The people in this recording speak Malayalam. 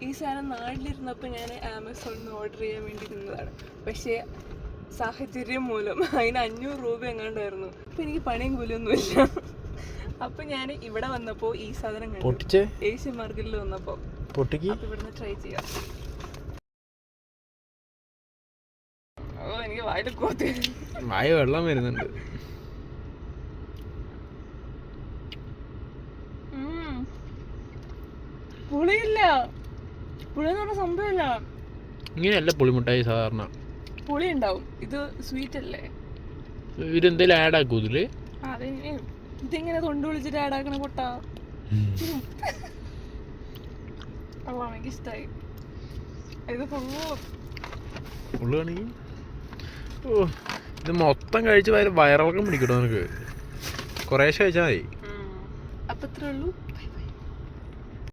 ഈ സാധനം നാട്ടിലിരുന്നപ്പോൾ ഞാൻ ആമസോണിൽ നിന്ന് ഓർഡർ ചെയ്യാൻ വേണ്ടി ഇരുന്നതാണ്. പക്ഷേ സാഹചര്യം മൂലം അതിന് 500 രൂപ എങ്ങാണ്ടായിരുന്നു. അപ്പം എനിക്ക് പണിയും കൂലിയൊന്നുമില്ല. അപ്പം ഞാൻ ഇവിടെ വന്നപ്പോൾ ഈ സാധനം കണ്ടു, ഏഷ്യൻ മാർക്കറ്റിൽ വന്നപ്പോൾ. അപ്പം ഇവിടുന്ന് ട്രൈ ചെയ്യാം. ഓ, എനിക്ക് വായിൽ കോത്തി വായ വെള്ളം വരുന്നുണ്ട്. പുളിയില്ല. പുളിയെന്ന് പറഞ്ഞ സംഭവമില്ല. ഇങ്ങനെയല്ല പുളിമുട്ടായി സാധാരണ. പുളി ഉണ്ടാവും, ഇത് സ്വീറ്റ് അല്ലേ. ഇവരെന്തേലും ആഡ് ആക്കും ഇതില്. ഇതിങ്ങനെ തൊണ്ട് വിളിച്ചിട്ട് ആഡ് ആക്കണ പൊട്ടാ. എനിക്ക് ഇഷ്ടായി. ഇത് ഫുള്ളാണെങ്കിൽ ഇത് മൊത്തം കഴിച്ച് വയറിളക്കം പിടിക്കട്ടോ നിനക്ക്. കുറേശ്ശെ കഴിച്ചാൽ മതി. അപ്പൊ ഇത്രേ ഉള്ളൂ.